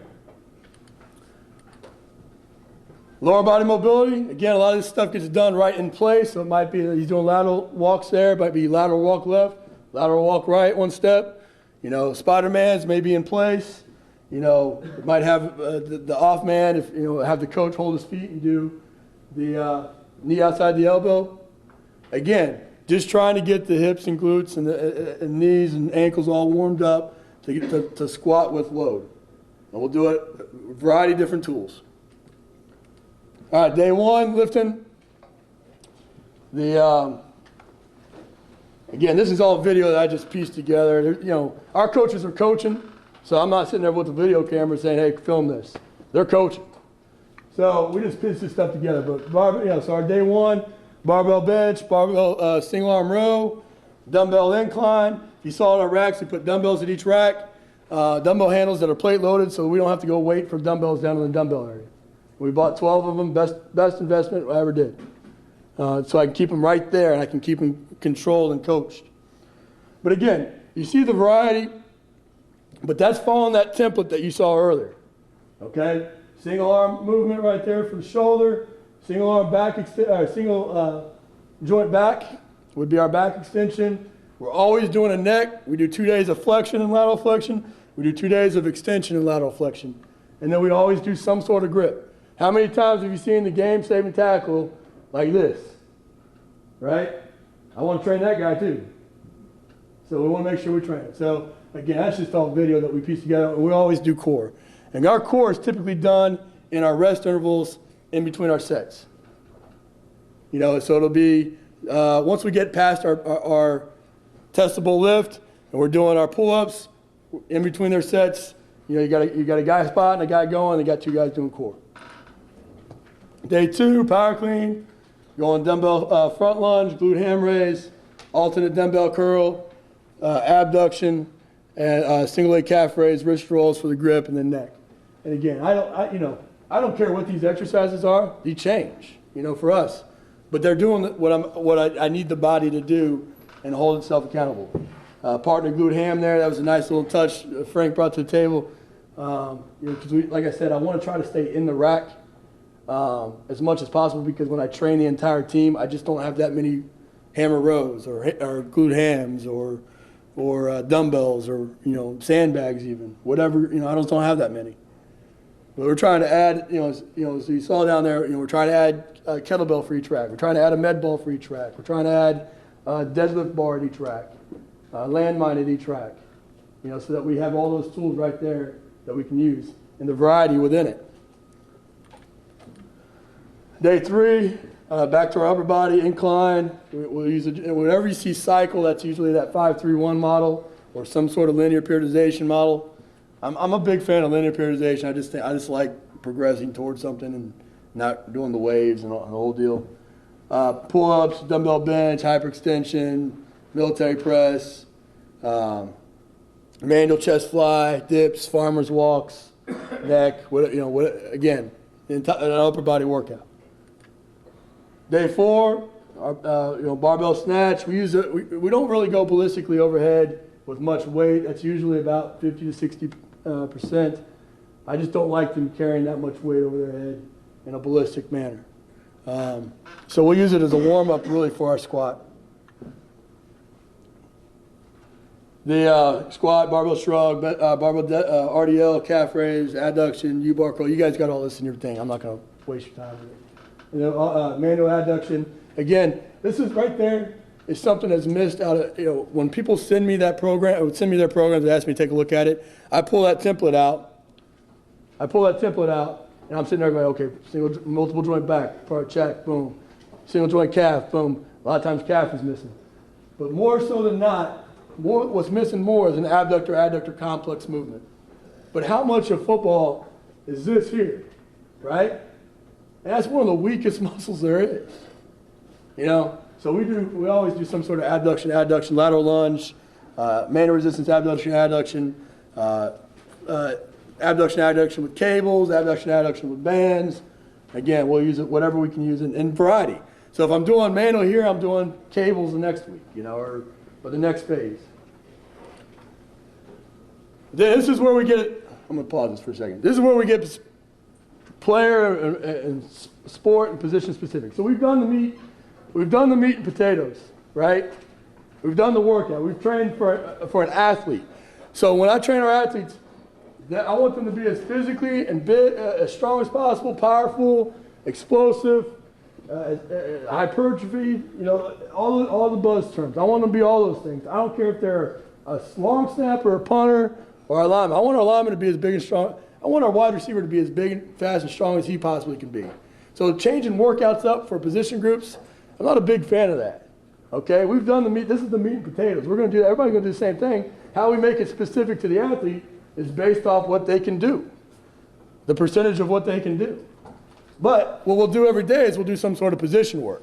Lower body mobility, again, a lot of this stuff gets done right in place. So it might be that he's doing lateral walks there, it might be lateral walk left, lateral walk right, 1 step. Spider-Man's may be in place. It might have the off man, if have the coach hold his feet and do the knee outside the elbow. Again, just trying to get the hips and glutes and knees and ankles all warmed up to get to squat with load. And we'll do it a variety of different tools. All right, day 1, lifting. Again, this is all video that I just pieced together. Our coaches are coaching, so I'm not sitting there with the video camera saying, hey, film this. They're coaching. So we just pieced this stuff together. But so our day one, barbell bench, barbell single arm row, dumbbell incline. If you saw it on our racks, we put dumbbells at each rack. Dumbbell handles that are plate loaded, so we don't have to go wait for dumbbells down in the dumbbell area. We bought 12 of them, best investment I ever did. So I can keep them right there, and I can keep them controlled and coached. But again, you see the variety, but that's following that template that you saw earlier. Okay, single arm movement right there for the shoulder, single arm back, single joint back would be our back extension. We're always doing a neck. We do 2 days of flexion and lateral flexion. We do 2 days of extension and lateral flexion. And then we always do some sort of grip. How many times have you seen the game-saving tackle like this? Right? I want to train that guy too. So we want to make sure we train it. So again, that's just all video that we piece together. We always do core. And our core is typically done in our rest intervals in between our sets. So it'll be, once we get past our testable lift and we're doing our pull-ups in between their sets, you got a guy spot and a guy going, and they got 2 guys doing core. Day 2, power clean, going dumbbell front lunge, glute ham raise, alternate dumbbell curl, abduction, and single leg calf raise, wrist rolls for the grip, and then neck. And again, I don't care what these exercises are. They change, for us. But they're doing what I need the body to do and hold itself accountable. Partner glute ham there. That was a nice little touch Frank brought to the table. Because like I said, I want to try to stay in the rack as much as possible, because when I train the entire team, I just don't have that many hammer rows or glute hams or dumbbells or sandbags even, whatever. I just don't have that many. But we're trying to add, so you saw down there, we're trying to add a kettlebell for each rack. We're trying to add a med ball for each rack. We're trying to add a deadlift bar at each rack, landmine at each rack, so that we have all those tools right there that we can use and the variety within it. Day 3, back to our upper body incline. We'll use whenever you see cycle, that's usually that 5-3-1 model or some sort of linear periodization model. I'm a big fan of linear periodization. I just like progressing towards something and not doing the waves and the whole deal. Pull-ups, dumbbell bench, hyperextension, military press, manual chest fly, dips, farmer's walks, neck. Again, an upper body workout. Day 4, barbell snatch. We don't really go ballistically overhead with much weight. That's usually about 50 to 60%. I just don't like them carrying that much weight over their head in a ballistic manner. So we'll use it as a warm-up really for our squat. The squat, barbell shrug, barbell RDL, calf raise, adduction, U-bar curl. You guys got all this in your thing. I'm not going to waste your time with it. Manual adduction. Again, this is right there is something that's missed out of, when people send me that program, or send me their programs and ask me to take a look at it, I pull that template out, and I'm sitting there going, okay, multiple joint back, part check, boom. Single joint calf, boom. A lot of times calf is missing. But more so than not, what's missing more is an abductor-adductor complex movement. But how much of football is this here, right? And that's one of the weakest muscles there is, So we always do some sort of adduction, lateral lunge, manual resistance, adduction, adduction with cables, adduction with bands. Again, we'll use it whatever we can use in variety. So if I'm doing manual here, I'm doing cables the next week, or the next phase. Then this is where we get it. I'm going to pause this for a second. This is where we get player and sport and position specific. So we've done the meat and potatoes, right? We've done the workout. We've trained for an athlete. So when I train our athletes, I want them to be as physically and as strong as possible, powerful, explosive, hypertrophy, all the buzz terms. I want them to be all those things. I don't care if they're a long snapper, a punter, or a lineman. I want our lineman to be as big and strong. I want our wide receiver to be as big, and fast, and strong as he possibly can be. So changing workouts up for position groups, I'm not a big fan of that. Okay, we've done the meat. This is the meat and potatoes. We're going to do that. Everybody's going to do the same thing. How we make it specific to the athlete is based off what they can do, the percentage of what they can do. But what we'll do every day is we'll do some sort of position work.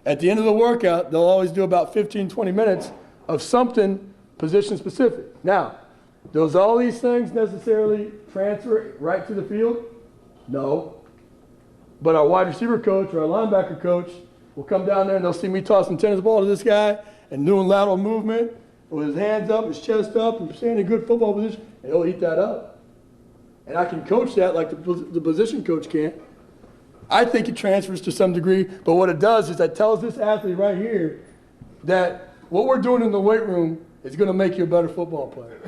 At the end of the workout, they'll always do about 15, 20 minutes of something position specific. Now, does all these things necessarily transfer right to the field? No. But our wide receiver coach or our linebacker coach will come down there and they'll see me tossing tennis ball to this guy and doing lateral movement with his hands up, his chest up, and staying in a good football position, and he'll eat that up. And I can coach that like the position coach can't. I think it transfers to some degree, but what it does is that tells this athlete right here that what we're doing in the weight room is going to make you a better football player.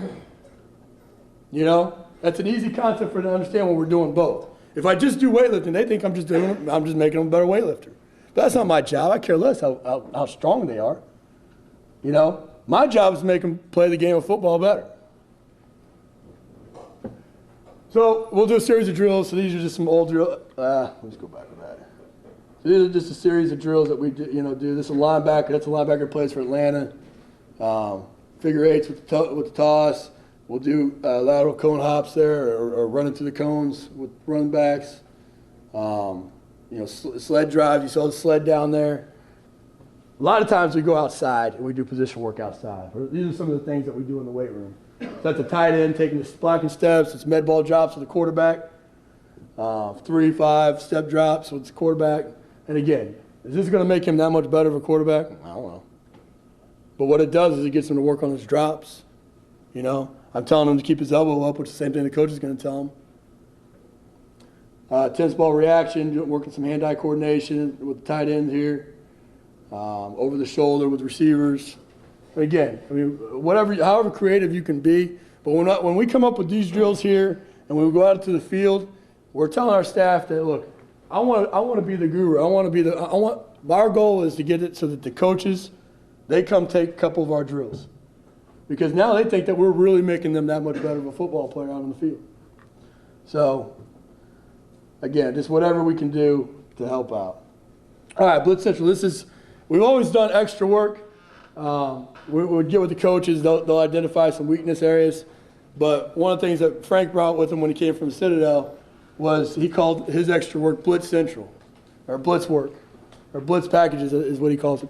You know, that's an easy concept for them to understand when we're doing both. If I just do weightlifting, they think I'm just making them a better weightlifter. But that's not my job. I care less how strong they are. You know, my job is to make them play the game of football better. So we'll do a series of drills. So these are just some old drills. Let's go back to that. So these are just a series of drills that we do. This is a linebacker. That's a linebacker who plays for Atlanta. Figure eights with the toss. We'll do lateral cone hops there, or running through the cones with run backs. Sled drives. You saw the sled down there. A lot of times we go outside and we do position work outside. These are some of the things that we do in the weight room. So that's a tight end taking the blocking steps. It's med ball drops with the quarterback. 3-5 step drops with the quarterback. And again, is this going to make him that much better of a quarterback? I don't know. But what it does is it gets him to work on his drops. You know, I'm telling him to keep his elbow up, which is the same thing the coach is going to tell him. Tennis ball reaction, working some hand-eye coordination with the tight end here. Over the shoulder with receivers. And again, however creative you can be, but when we come up with these drills here and when we go out into the field, we're telling our staff that, look, I want to be the guru. Our goal is to get it so that the coaches, they come take a couple of our drills. Because now they think that we're really making them that much better of a football player out on the field. So, again, just whatever we can do to help out. All right, Blitz Central, we've always done extra work. We would get with the coaches, they'll identify some weakness areas. But one of the things that Frank brought with him when he came from Citadel was he called his extra work Blitz Central, or Blitz work, or Blitz packages is what he calls it.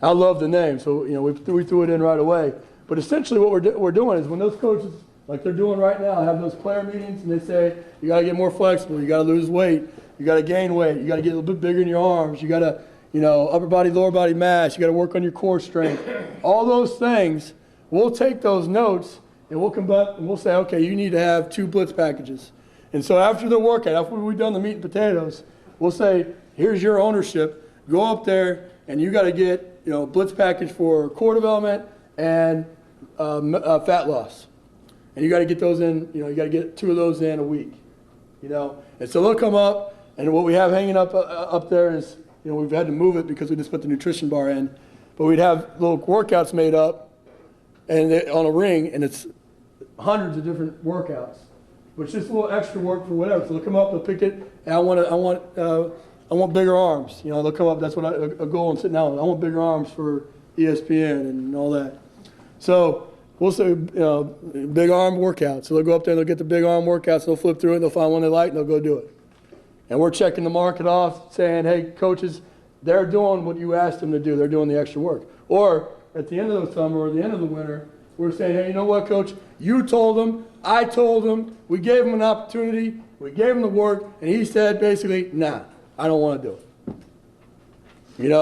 I love the name, so we threw it in right away. But essentially what we're doing is when those coaches, like they're doing right now, have those player meetings and they say, you got to get more flexible, you got to lose weight, you got to gain weight, you got to get a little bit bigger in your arms, you got to upper body, lower body mass, you got to work on your core strength. All those things, we'll take those notes and we'll come back and we'll say, okay, you need to have 2 Blitz packages. And so after the workout, after we've done the meat and potatoes, we'll say, here's your ownership. Go up there and you got to get Blitz package for core development and fat loss. And you got to get those in, you got to get 2 of those in a week. And so they'll come up, and what we have hanging up there is, we've had to move it because we just put the nutrition bar in, but we'd have little workouts made up and on a ring, and it's hundreds of different workouts. But it's just a little extra work for whatever. So they'll come up, they'll pick it, and I want bigger arms. They'll come up, that's what a goal I'm sitting down with. I want bigger arms for ESPN and all that. So we'll say, big arm workout. So they'll go up there and they'll get the big arm workouts, they'll flip through it, and they'll find one they like, and they'll go do it. And we're checking the market off, saying, hey, coaches, they're doing what you asked them to do. They're doing the extra work. Or at the end of the summer or the end of the winter, we're saying, hey, you know what, coach? You told them, I told them, we gave him an opportunity, we gave him the work, and he said basically, nah, I don't want to do it.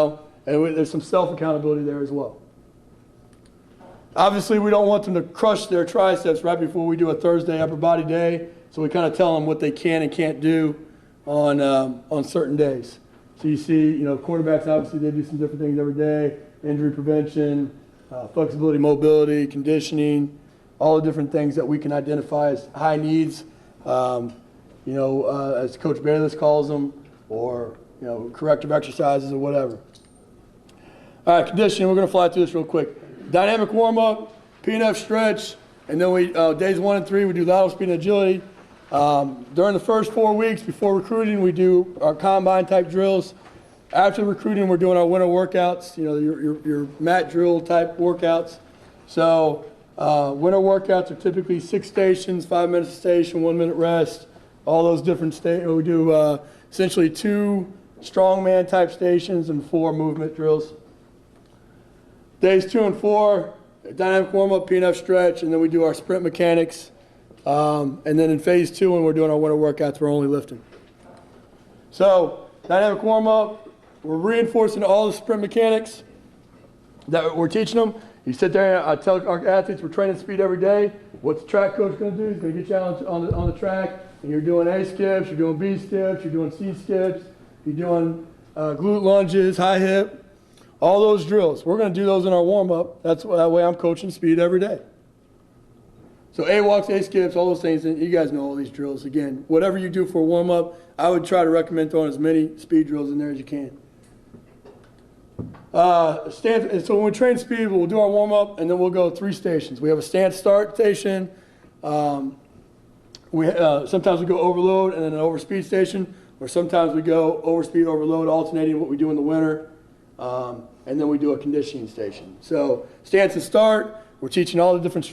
And there's some self-accountability there as well. Obviously, we don't want them to crush their triceps right before we do a Thursday upper body day, so we kind of tell them what they can and can't do on certain days. So you see, quarterbacks, obviously, they do some different things every day, injury prevention, flexibility, mobility, conditioning, all the different things that we can identify as high needs, as Coach Bayless calls them, or, corrective exercises or whatever. All right, conditioning, we're going to fly through this real quick. Dynamic warm-up, P&F stretch, and then days 1 and 3, we do lateral speed and agility. During the first 4 weeks before recruiting, we do our combine type drills. After recruiting, we're doing our winter workouts, your mat drill type workouts. So winter workouts are typically 6 stations, 5 minutes a station, 1 minute rest, all those different stations. We do essentially 2 strongman type stations and 4 movement drills. Days 2 and 4, dynamic warm-up, P&F stretch, and then we do our sprint mechanics. And then in phase 2, when we're doing our winter workouts, we're only lifting. So dynamic warm-up, we're reinforcing all the sprint mechanics that we're teaching them. You sit there and I tell our athletes we're training speed every day. What's the track coach going to do? He's going to get you out on the track, and you're doing A skips, you're doing B skips, you're doing C skips, you're doing glute lunges, high hip. All those drills, we're going to do those in our warm-up. That way I'm coaching speed every day. So A walks, A skips, all those things, and you guys know all these drills. Again, whatever you do for a warm-up, I would try to recommend throwing as many speed drills in there as you can. So when we train speed, we'll do our warm-up, and then we'll go 3 stations. We have a stance start station. Sometimes we go overload and then an overspeed station, or sometimes we go overspeed, overload, alternating what we do in the winter. And then we do a conditioning station. So stance and start, we're teaching all the different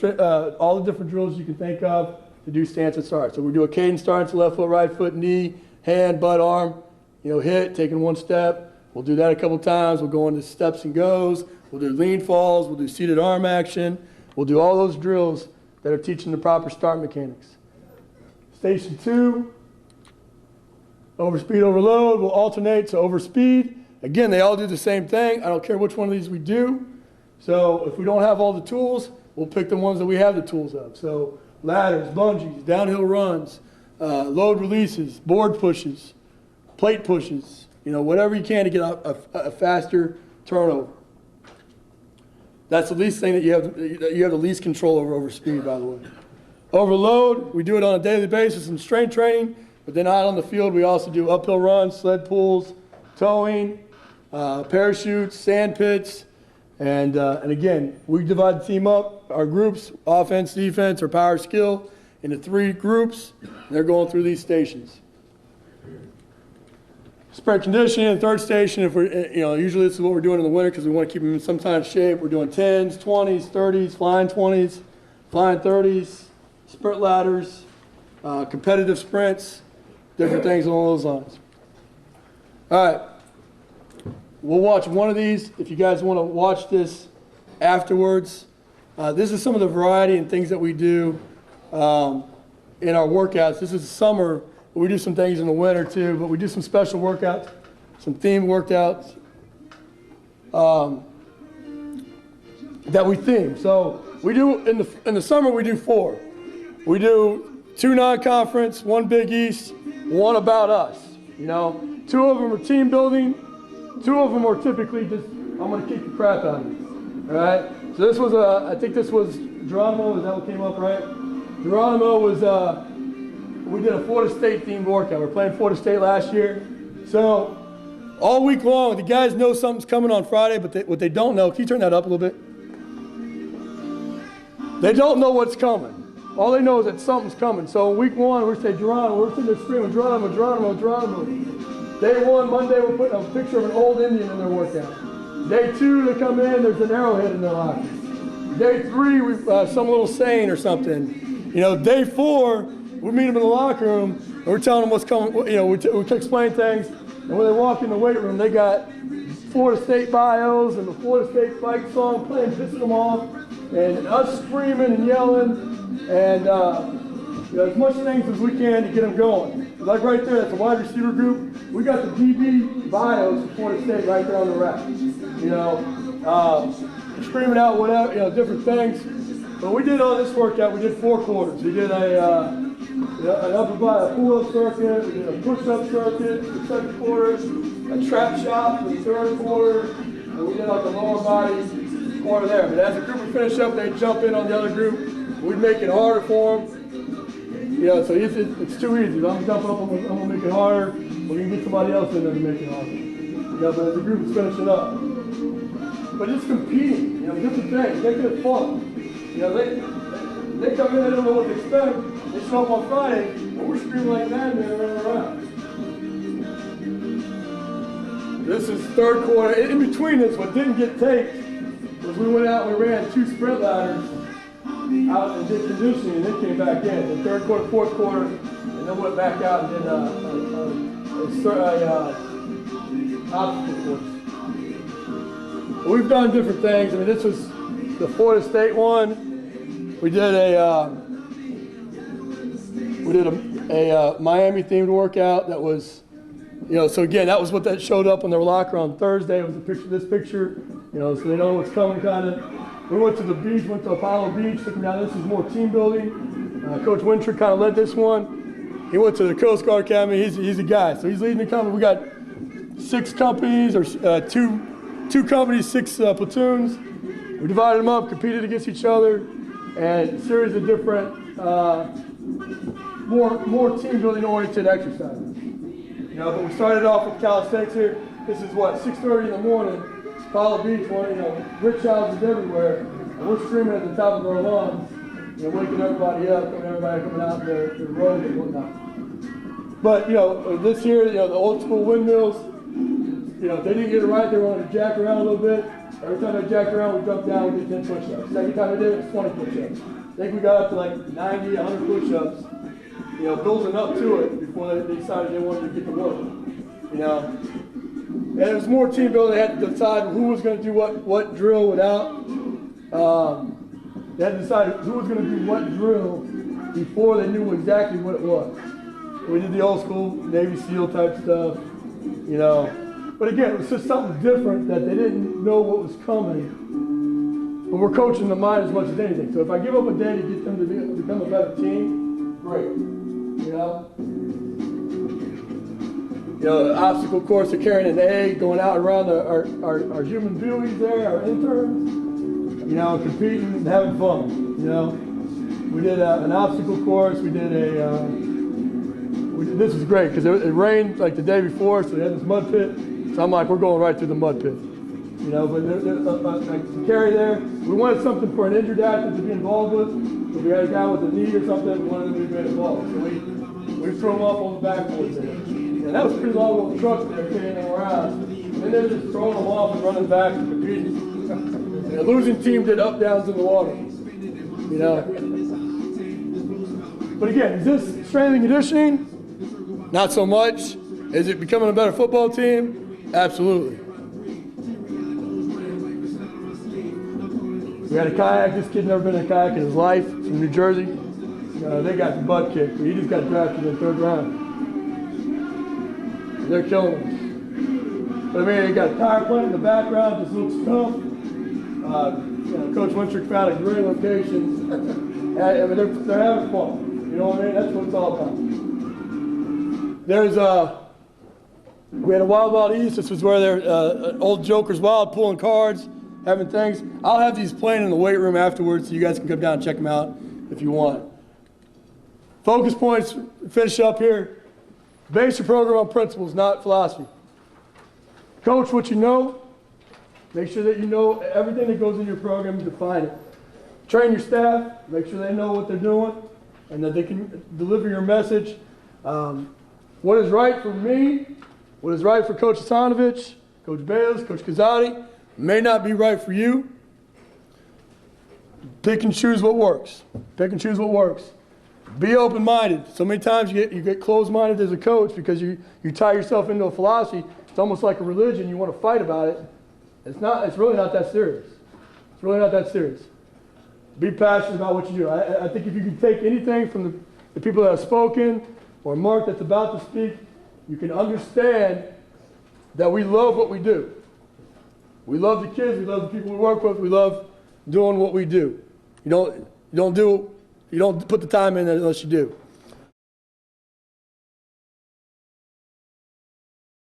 drills you can think of to do stance and start. So we do a cadence start, left foot, right foot, knee, hand, butt, arm, hit, taking 1 step. We'll do that a couple times. We'll go into steps and goes. We'll do lean falls. We'll do seated arm action. We'll do all those drills that are teaching the proper start mechanics. Station 2, overspeed, overload. We'll alternate to overspeed. Again, they all do the same thing. I don't care which one of these we do. So if we don't have all the tools, we'll pick the ones that we have the tools of. So ladders, bungees, downhill runs, load releases, board pushes, plate pushes, whatever you can to get a faster turnover. That's the least thing that you have the least control over speed, by the way. Overload, we do it on a daily basis in strength training, but then out on the field, we also do uphill runs, sled pulls, towing, parachutes, sand pits, and again, we divide the team up, our groups, offense, defense, or power skill, into 3 groups. They're going through these stations. Sprint conditioning, the 3rd station, if we're, usually this is what we're doing in the winter because we want to keep them in some kind of shape. We're doing 10s, 20s, 30s, flying 20s, flying 30s, sprint ladders, competitive sprints, different things along those lines. All right. We'll watch one of these if you guys want to watch this afterwards. This is some of the variety and things that we do in our workouts. This is summer. We do some things in the winter too, but we do some special workouts, some themed workouts that we theme. So we do in the summer we do 4. We do 2 non-conference, 1 Big East, 1 about us. 2 of them are team building. 2 of them are typically just, I'm going to kick the crap out of you. All right? So this was, I think this was Geronimo. Is that what came up, right? Geronimo was, we did a Florida State themed workout. We're playing Florida State last year. So all week long, the guys know something's coming on Friday, but what they don't know, can you turn that up a little bit? They don't know what's coming. All they know is that something's coming. So week 1, we're saying Geronimo, we're sitting there screaming, Geronimo, Geronimo, Geronimo. Day 1, Monday, we're putting a picture of an old Indian in their workout. Day 2, they come in, there's an arrowhead in their locker. Day 3, we some little saying or something. Day 4, we meet them in the locker room, and we're telling them what's coming. We explain things, and when they walk in the weight room, they got Florida State bios and the Florida State fight song playing, pissing them off, and us screaming and yelling, and as much things as we can to get them going. Like right there, that's a wide receiver group. We got the DB bios for Florida State right there on the rack. Screaming out whatever, different things. But we did on this workout, we did 4 quarters. We did an upper body, a pull-up circuit, we did a push-up circuit for the 2nd quarter, a trap shot for the 3rd quarter, and we did like a lower body quarter there. But as the group would finish up, they'd jump in on the other group. We'd make it harder for them. So it's too easy. I'm jumping up, I'm gonna make it harder. We're gonna get somebody else in there to make it harder. But as the group is finishing up. But it's competing, different things, making it fun. They come in, they don't know what to expect. They show up on Friday, and we're screaming like madmen and running around. This is 3rd quarter. In between this, what didn't get taped was we went out and we ran 2 sprint ladders out and did conditioning, and then came back in. The 3rd quarter, 4th quarter, and then went back out and did a obstacle course. We've done different things. I mean, this was the Florida State one. We did a Miami themed workout that was, so again, that was what that showed up on their locker on Thursday. It was a picture, this picture, so they know what's coming kind of. We went to the beach, went to Apollo Beach, took them down. This is more team building. Coach Winter kind of led this one. He went to the Coast Guard Academy. He's a guy, so he's leading the company. We got 6 companies, or two companies, 6 platoons. We divided them up, competed against each other, and a series of different, more team building oriented exercises. But we started off with calisthenics here. This is what, 6:30 in the morning, Apollo Beach, rich houses everywhere, and we're screaming at the top of our lungs, waking everybody up, and everybody coming out their road and whatnot. But this year, the old school windmills, if they didn't get it right, they wanted to jack around a little bit. Every time they jacked around, we jumped down, we did 10 push-ups. Second time we did it, 20 push-ups. I think we got up to like 90, 100 push-ups, building up to it before they decided they wanted to get to work. And it was more team building. They had to decide who was going to do what drill without. They had to decide who was going to do what drill before they knew exactly what it was. We did the old school Navy SEAL type stuff, But again, it was just something different that they didn't know what was coming. But we're coaching the mind as much as anything. So if I give up a day to get them to become a better team, great. The obstacle course of carrying an egg, going out around our human buoys there, our interns, competing and having fun. We did an obstacle course. We did this was great because it rained like the day before, so they had this mud pit. So I'm like, we're going right through the mud pit. But like to carry there, we wanted something for an injured athlete to be involved with. So we had a guy with a knee or something, we wanted them to be involved. So we threw them up on the backboard there. And that was pretty long on the trucks there, carrying them around. And then just throwing them off and running back and competing. The losing team did up downs in the water. But again, is this strength and conditioning? Not so much. Is it becoming a better football team? Absolutely. We had a kayak. This kid never been in a kayak in his life. From New Jersey. They got the butt kicked. He just got drafted in the 3rd round. They're killing us. But I mean, they got a tire plant in the background. Just looks tough. Coach Winter found a great location. I mean, they're having fun. You know what I mean? That's what it's all about. We had a Wild East. This was where they're old Joker's Wild, pulling cards, having things. I'll have these playing in the weight room afterwards, so you guys can come down and check them out if you want. Focus points, finish up here. Base your program on principles, not philosophy. Coach what you know. Make sure that you know everything that goes in your program and define it. Train your staff. Make sure they know what they're doing and that they can deliver your message. What is right for me, what is right for Coach Hasanovich, Coach Bayless, Coach Kazadi, may not be right for you. Pick and choose what works. Pick and choose what works. Be open-minded. So many times you get closed-minded as a coach because you tie yourself into a philosophy. It's almost like a religion. You want to fight about it. It's really not that serious. It's really not that serious. Be passionate about what you do. I think if you can take anything from the people that have spoken or Mark that's about to speak, you can understand that we love what we do. We love the kids. We love the people we work with. We love doing what we do. You don't put the time in unless you do.